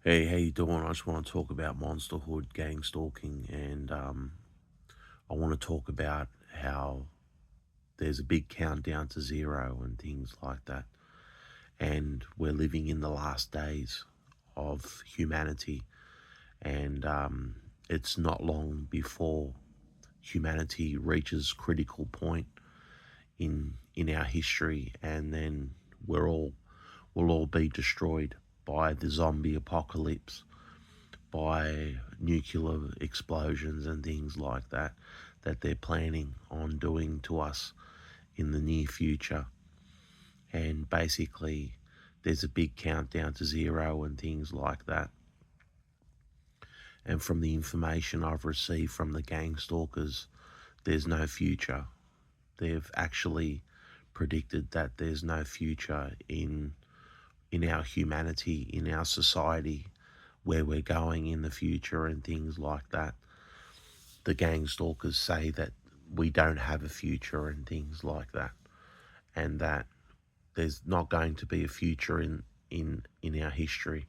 Hey, how you doing? I just want to talk about monsterhood, gangstalking, and I want to talk about how there's a big countdown to zero and things like that. And we're living in the last days of humanity, and it's not long before humanity reaches critical point in our history, and then we'll all be destroyed by the zombie apocalypse, by nuclear explosions and things like that they're planning on doing to us in the near future. And basically, there's a big countdown to zero and things like that. And from the information I've received from the gang stalkers, there's no future. They've actually predicted that there's no future in our humanity, in our society, where we're going in the future and things like that. The gang stalkers say that we don't have a future and things like that, and that there's not going to be a future in our history,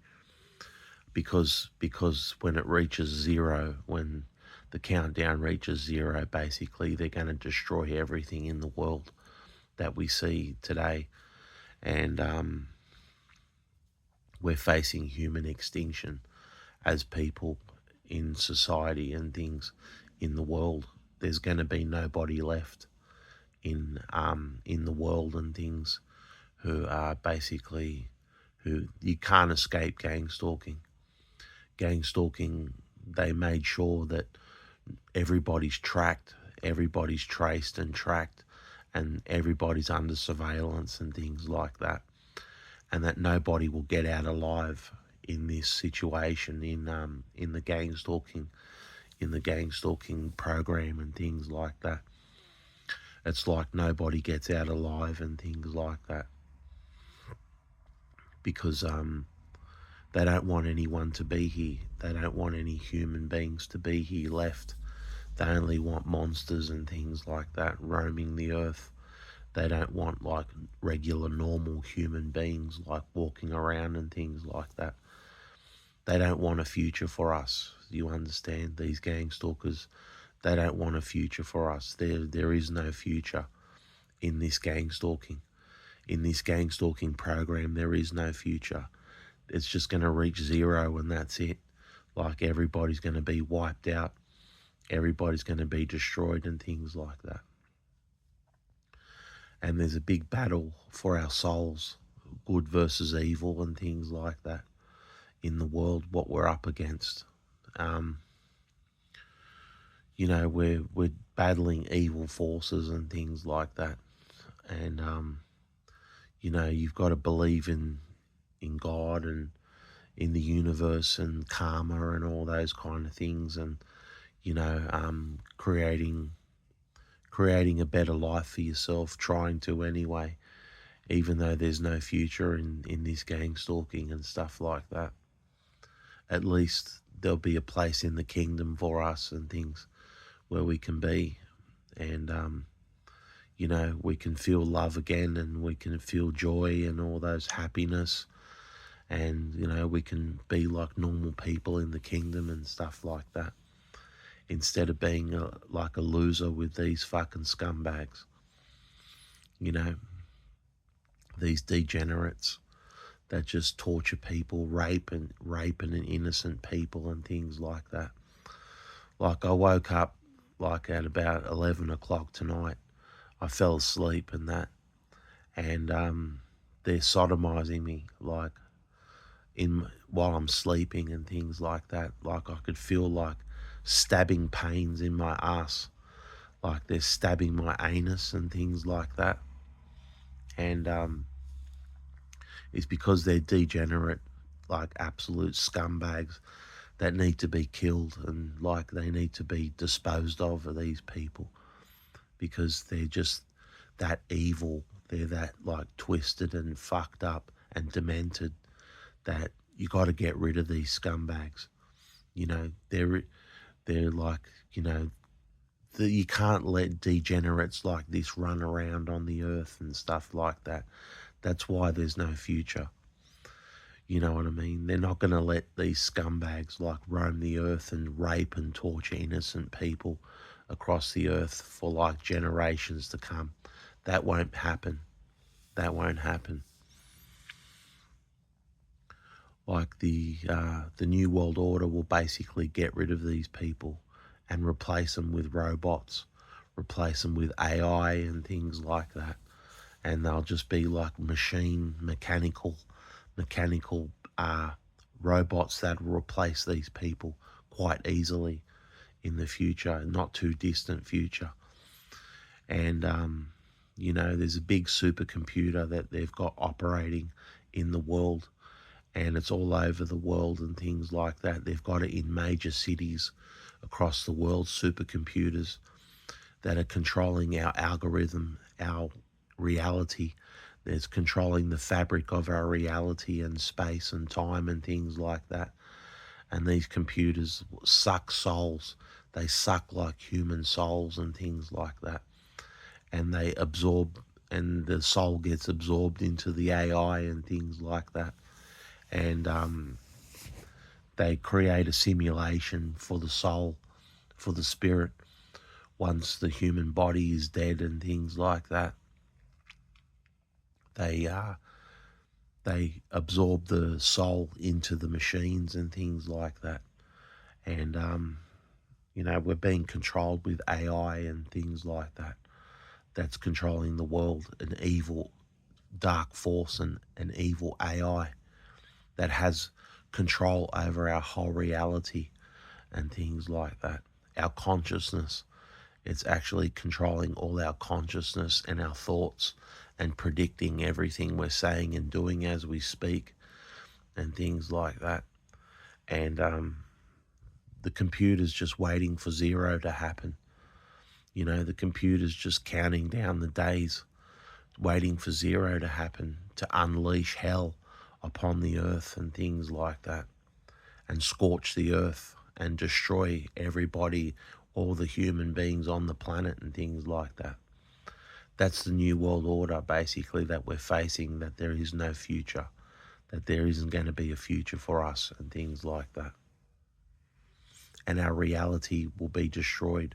because when it reaches zero, when the countdown reaches zero, basically they're going to destroy everything in the world that we see today. And we're facing human extinction as people in society and things in the world. There's going to be nobody left in the world and things who are basically who you can't escape gang stalking. Gang stalking, they made sure that everybody's tracked, everybody's traced and tracked, and everybody's under surveillance and things like that, and that nobody will get out alive in this situation in the gang stalking program and things like that. It's like nobody gets out alive and things like that, because they don't want anyone to be here. They don't want any human beings to be here left. They only want monsters and things like that roaming the earth. They don't want like regular normal human beings like walking around and things like that. They don't want a future for us. You understand? These gang stalkers, they don't want a future for us. There is no future in this gang stalking. In this gang stalking program, there is no future. It's just going to reach zero and that's it. Like everybody's going to be wiped out. Everybody's going to be destroyed and things like that. And there's a big battle for our souls, good versus evil and things like that in the world, what we're up against. Um, we're battling evil forces and things like that. And you've got to believe in God and in the universe and karma and all those kind of things, and creating a better life for yourself, trying to anyway, even though there's no future in this gang stalking and stuff like that. At least there'll be a place in the kingdom for us and things where we can be, and we can feel love again, and we can feel joy and all those happiness, and we can be like normal people in the kingdom and stuff like that, instead of being like a loser with these fucking scumbags, you know, these degenerates that just torture people, raping innocent people and things like that. Like I woke up like at about 11 o'clock tonight. I fell asleep and that, and they're sodomizing me like in while I'm sleeping and things like that. Like I could feel like stabbing pains in my ass, like they're stabbing my anus and things like that. And it's because they're degenerate, like absolute scumbags that need to be killed, and like they need to be disposed of these people, because they're just that evil. They're that like twisted and fucked up and demented that you got to get rid of these scumbags. They're like, you can't let degenerates like this run around on the earth and stuff like that. That's why there's no future. You know what I mean? They're not going to let these scumbags like roam the earth and rape and torture innocent people across the earth for like generations to come. That won't happen. That won't happen. Like the new world order will basically get rid of these people and replace them with robots, replace them with AI and things like that, and they'll just be like mechanical uh, robots that will replace these people quite easily in the future, not too distant future. And there's a big supercomputer that they've got operating in the world, and it's all over the world and things like that. They've got it in major cities across the world, supercomputers that are controlling our algorithm, our reality. That's controlling the fabric of our reality and space and time and things like that. And these computers suck souls. They suck like human souls and things like that. And they absorb, and the soul gets absorbed into the AI and things like that. And they create a simulation for the soul, for the spirit, once the human body is dead and things like that. They absorb the soul into the machines and things like that. And we're being controlled with AI and things like that. That's controlling the world, an evil dark force and an evil AI that has control over our whole reality and things like that. Our consciousness, it's actually controlling all our consciousness and our thoughts and predicting everything we're saying and doing as we speak and things like that. And the computer's just waiting for zero to happen. The computer's just counting down the days, waiting for zero to happen to unleash hell upon the earth and things like that, and scorch the earth and destroy everybody, all the human beings on the planet and things like that. That's the new world order, basically, that we're facing, that there is no future, that there isn't going to be a future for us and things like that. And our reality will be destroyed.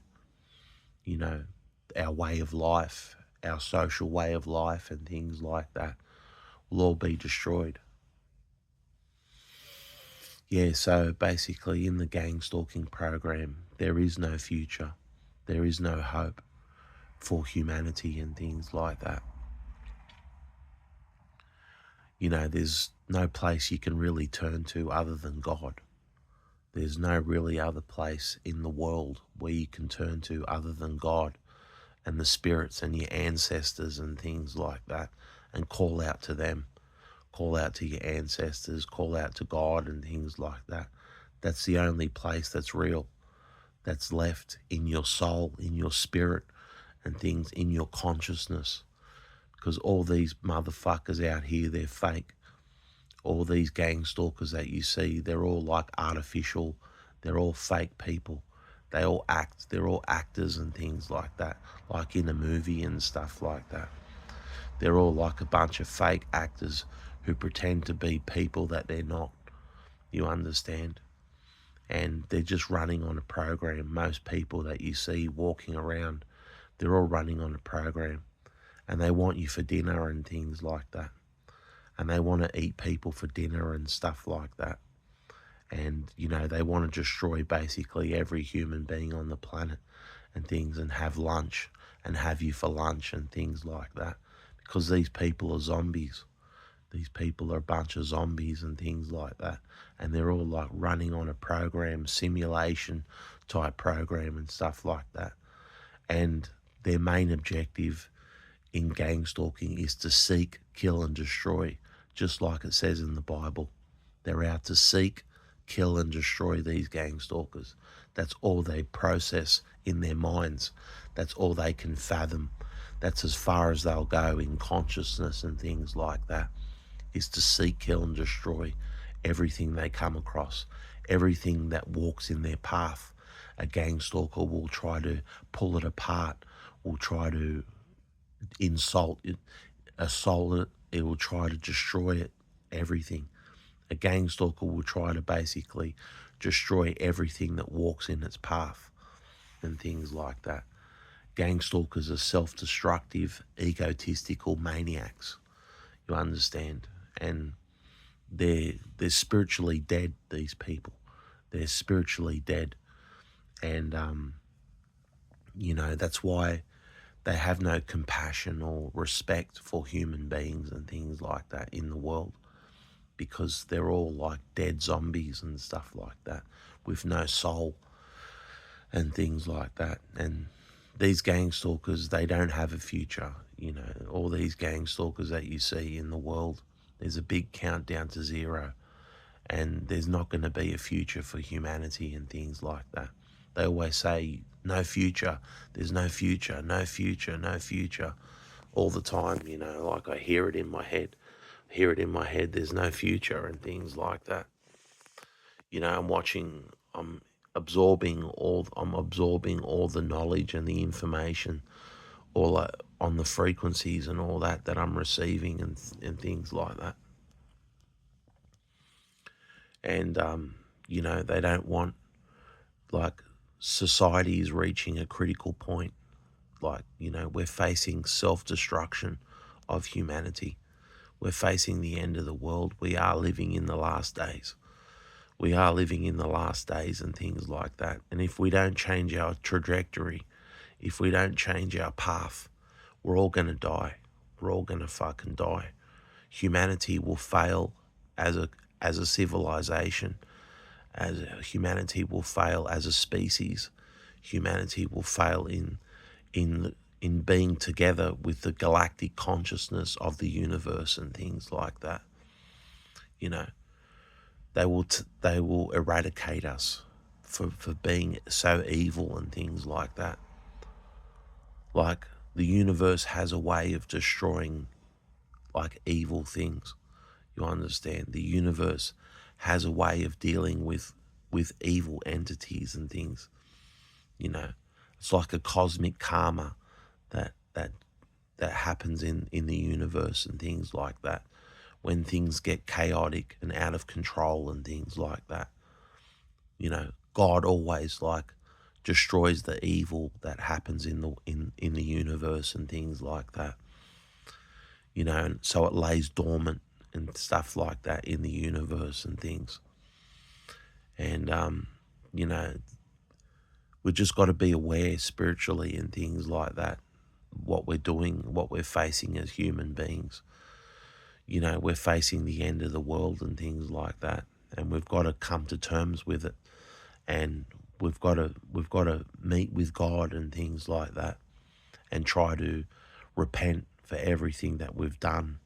Our way of life, our social way of life and things like that will all be destroyed. Yeah, so basically in the Gangstalking program, there is no future. There is no hope for humanity and things like that. There's no place you can really turn to other than God. There's no really other place in the world where you can turn to other than God and the spirits and your ancestors and things like that, and call out to them. Call out to your ancestors, call out to God and things like that. That's the only place that's real, that's left in your soul, in your spirit and things, in your consciousness. Because all these motherfuckers out here, they're fake. All these gang stalkers that you see, they're all like artificial. They're all fake people. They all act. They're all actors and things like that, like in a movie and stuff like that. They're all like a bunch of fake actors who pretend to be people that they're not. You understand? And they're just running on a program. Most people that you see walking around, they're all running on a program. And they want you for dinner and things like that. And they want to eat people for dinner and stuff like that. And, they want to destroy basically every human being on the planet and things, and have lunch and have you for lunch and things like that. Because these people are zombies. These people are a bunch of zombies and things like that. And they're all like running on a program, simulation type program and stuff like that. And their main objective in gang stalking is to seek, kill and destroy, just like it says in the Bible. They're out to seek, kill and destroy these gang stalkers. That's all they process in their minds. That's all they can fathom. That's as far as they'll go in consciousness and things like that, is to seek, kill and destroy everything they come across, everything that walks in their path. A gang stalker will try to pull it apart, will try to insult it, assault it, it will try to destroy it, everything. A gang stalker will try to basically destroy everything that walks in its path and things like that. Gang stalkers are self-destructive, egotistical maniacs. You understand? And they're spiritually dead, these people. They're spiritually dead. And, that's why they have no compassion or respect for human beings and things like that in the world, because they're all like dead zombies and stuff like that with no soul and things like that. And these gang stalkers, they don't have a future. All these gang stalkers that you see in the world, there's a big countdown to zero, and there's not going to be a future for humanity and things like that. They always say, no future, there's no future, no future, no future, all the time, like I hear it in my head. There's no future and things like that. I'm absorbing all the knowledge and the information, all that, on the frequencies and all that I'm receiving and things like that. And, they don't want, like, society is reaching a critical point. Like, we're facing self-destruction of humanity. We're facing the end of the world. We are living in the last days. We are living in the last days and things like that. And if we don't change our trajectory, if we don't change our path, we're all going to die. We're all going to fucking die. Humanity will fail as a civilization. Humanity will fail as a species. Humanity will fail in being together with the galactic consciousness of the universe and things like that. They will eradicate us for being so evil and things like that. Like, the universe has a way of destroying, like, evil things. You understand? The universe has a way of dealing with evil entities and things. It's like a cosmic karma that that that happens in the universe and things like that. When things get chaotic and out of control and things like that, God always, like, destroys the evil that happens in the universe and things like that. And so it lays dormant and stuff like that in the universe and things. And we just got to be aware spiritually and things like that, what we're doing, what we're facing as human beings. We're facing the end of the world and things like that, and we've got to come to terms with it, and we've got to meet with God and things like that, and try to repent for everything that we've done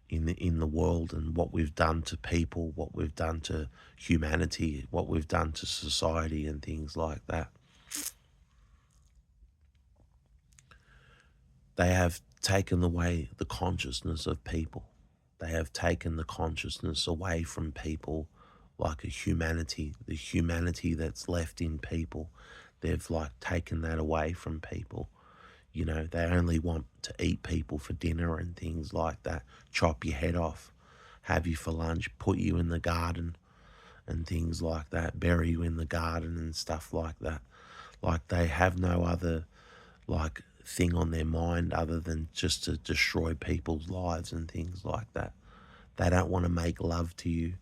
in the world, and what we've done to people, what we've done to humanity, what we've done to society and things like that. They have taken away the consciousness of people. They have taken the consciousness away from people, like a humanity, the humanity that's left in people. They've, like, taken that away from people. They only want to eat people for dinner and things like that, chop your head off, have you for lunch, put you in the garden and things like that, bury you in the garden and stuff like that. Like, they have no other, like, thing on their mind other than just to destroy people's lives and things like that. They don't want to make love to you.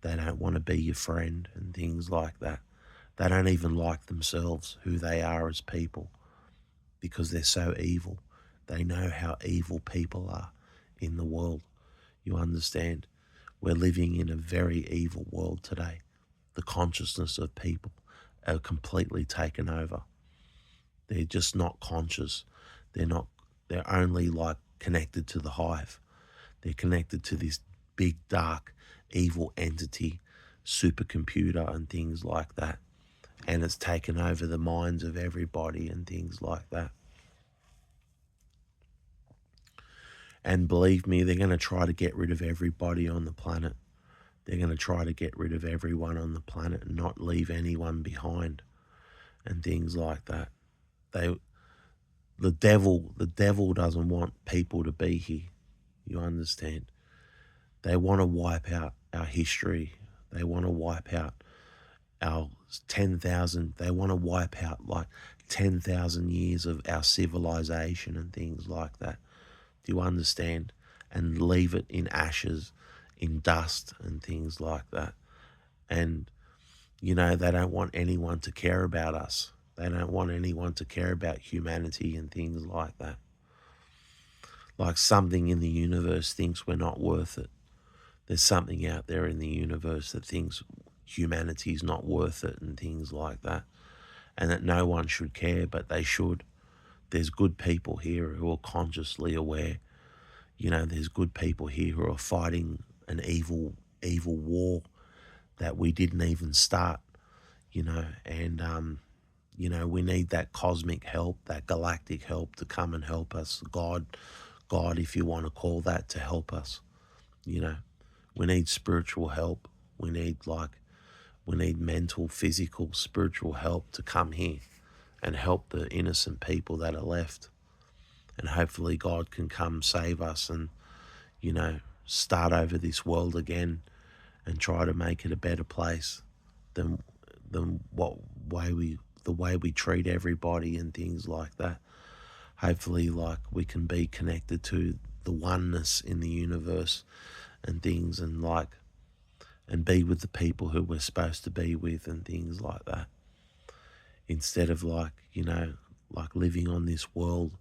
They don't want to be your friend and things like that. They don't even like themselves, who they are as people, because they're so evil. They know how evil people are in the world. You understand? We're living in a very evil world today. The consciousness of people are completely taken over. They're just not conscious. They're only, like, connected to the hive. They're connected to this big, dark, evil entity, supercomputer and things like that. And it's taken over the minds of everybody and things like that. And believe me, they're going to try to get rid of everybody on the planet. They're going to try to get rid of everyone on the planet and not leave anyone behind and things like that. The devil doesn't want people to be here. You understand? They want to wipe out our history. They want to wipe out our 10,000, they want to wipe out like 10,000 years of our civilization and things like that. Do you understand? And leave it in ashes, in dust and things like that. And, they don't want anyone to care about us. They don't want anyone to care about humanity and things like that. Like something in the universe thinks we're not worth it. There's something out there in the universe that thinks humanity's not worth it and things like that. And that no one should care, but they should. There's good people here who are consciously aware. There's good people here who are fighting an evil war that we didn't even start, and we need that cosmic help, that galactic help to come and help us. God, if you want to call that, to help us. We need spiritual help. We need mental, physical, spiritual help to come here and help the innocent people that are left. And hopefully God can come save us and, start over this world again and try to make it a better place than the way we treat everybody and things like that. Hopefully, like, we can be connected to the oneness in the universe and things, and be with the people who we're supposed to be with and things like that. Instead of like living on this world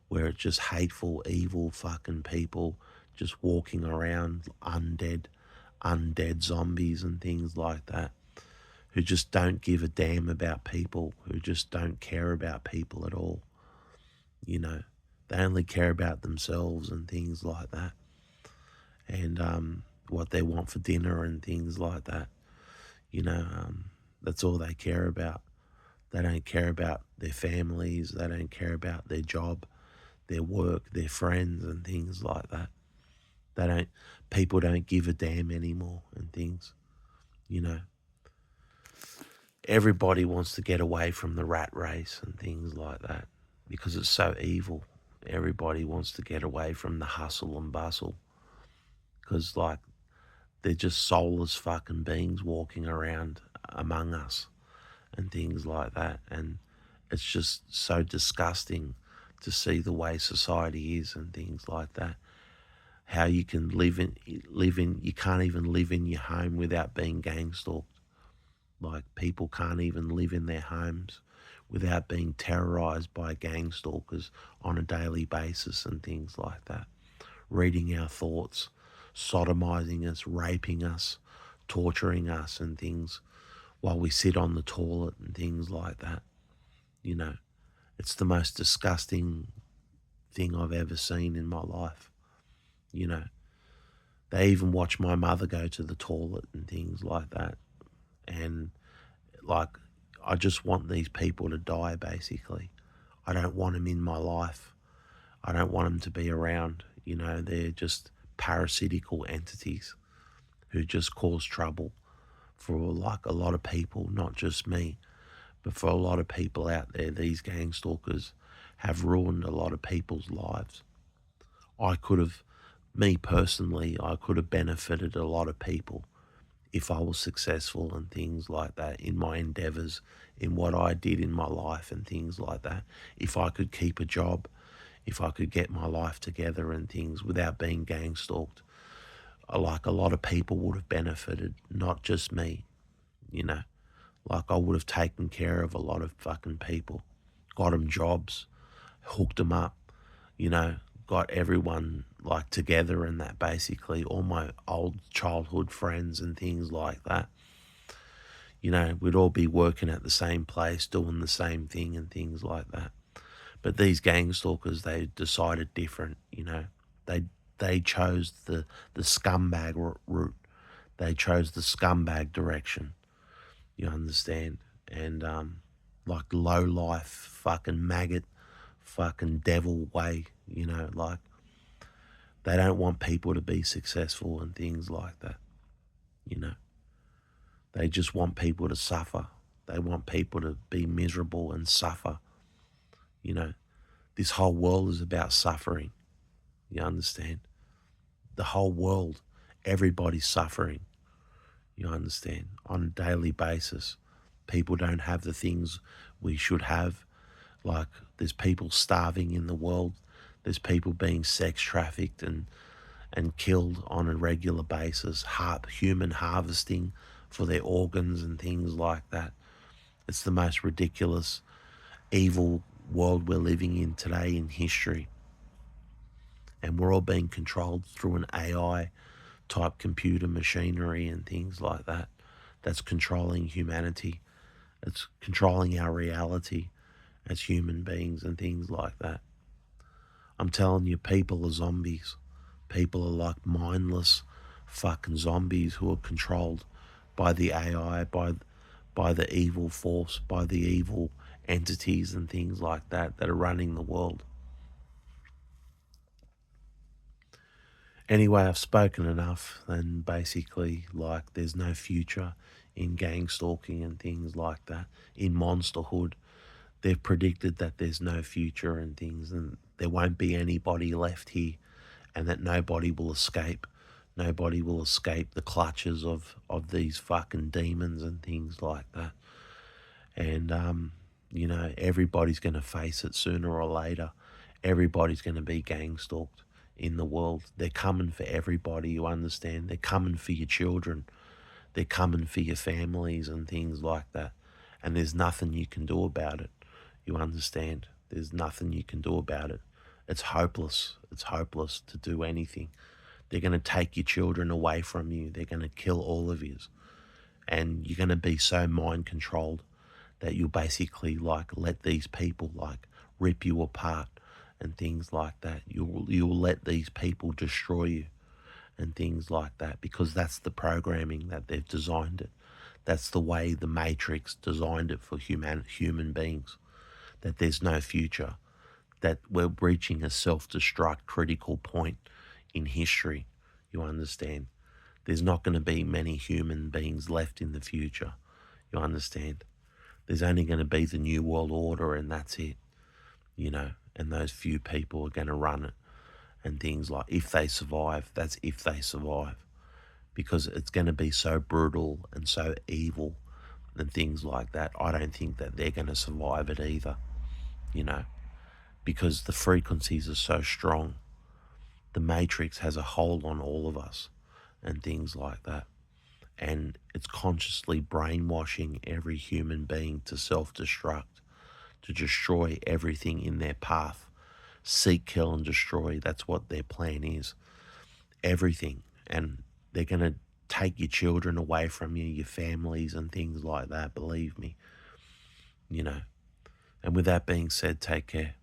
where it's just hateful, evil fucking people just walking around, undead zombies and things like that, who just don't give a damn about people, who just don't care about people at all. They only care about themselves and things like that, and what they want for dinner and things like that. That's all they care about. They don't care about their families. They don't care about their job, their work, their friends and things like that. People don't give a damn anymore and things. Everybody wants to get away from the rat race and things like that because it's so evil. Everybody wants to get away from the hustle and bustle because, like, they're just soulless fucking beings walking around among us and things like that. And it's just so disgusting to see the way society is and things like that. How you can you can't even live in your home without being gang stalked. Like, people can't even live in their homes without being terrorized by gang stalkers on a daily basis and things like that. Reading our thoughts, sodomizing us, raping us, torturing us and things while we sit on the toilet and things like that. It's the most disgusting thing I've ever seen in my life. They even watch my mother go to the toilet and things like that. And, like, I just want these people to die, basically. I don't want them in my life. I don't want them to be around. They're just parasitical entities who just cause trouble for, like, a lot of people, not just me, but for a lot of people out there. These gang stalkers have ruined a lot of people's lives. Me personally, I could have benefited a lot of people if I was successful and things like that in my endeavors, in what I did in my life and things like that. If I could keep a job, if I could get my life together and things without being gang stalked, like, a lot of people would have benefited, not just me. Like, I would have taken care of a lot of fucking people, got them jobs, hooked them up, got everyone, like, together and that, basically, all my old childhood friends and things like that. We'd all be working at the same place, doing the same thing and things like that. But these gang stalkers, they decided different. They chose the scumbag route. They chose the scumbag direction. You understand? And like, low life, fucking maggot, fucking devil way. Like, they don't want people to be successful and things like that. They just want people to suffer. They want people to be miserable and suffer. This whole world is about suffering. You understand? The whole world, everybody's suffering. You understand? On a daily basis, people don't have the things we should have. Like, there's people starving in the world. There's people being sex trafficked and killed on a regular basis, human harvesting for their organs and things like that. It's the most ridiculous, evil world we're living in today in history. And we're all being controlled through an AI type computer machinery and things like that. That's controlling humanity. It's controlling our reality as human beings and things like that. I'm telling you, people are zombies. People are like mindless fucking zombies who are controlled by the AI, by the evil force, by the evil entities and things like that are running the world. Anyway, I've spoken enough, and basically, like, there's no future in gang stalking and things like that. In monsterhood, they've predicted that there's no future and things, and there won't be anybody left here, and that nobody will escape. Nobody will escape the clutches of these fucking demons and things like that. And, everybody's going to face it sooner or later. Everybody's going to be gang stalked in the world. They're coming for everybody, you understand? They're coming for your children. They're coming for your families and things like that. And there's nothing you can do about it. You understand? There's nothing you can do about it. It's hopeless. It's hopeless to do anything. They're going to take your children away from you. They're going to kill all of you. And you're going to be so mind controlled that you'll basically like let these people like rip you apart and things like that. You'll let these people destroy you and things like that, because that's the programming that they've designed it. That's the way the Matrix designed it for human beings. That there's no future. That we're reaching a self-destruct critical point in history. You understand? There's not going to be many human beings left in the future. You understand? There's only going to be the New World Order, and that's it. And those few people are going to run it and things like, if they survive, that's if they survive, because it's going to be so brutal and so evil and things like that. I don't think that they're going to survive it either, you know, because the frequencies are so strong. The Matrix has a hold on all of us and things like that. And it's consciously brainwashing every human being to self-destruct, to destroy everything in their path. Seek, kill, and destroy. That's what their plan is. Everything. And they're going to take your children away from you, your families, and things like that, believe me. And with that being said, take care.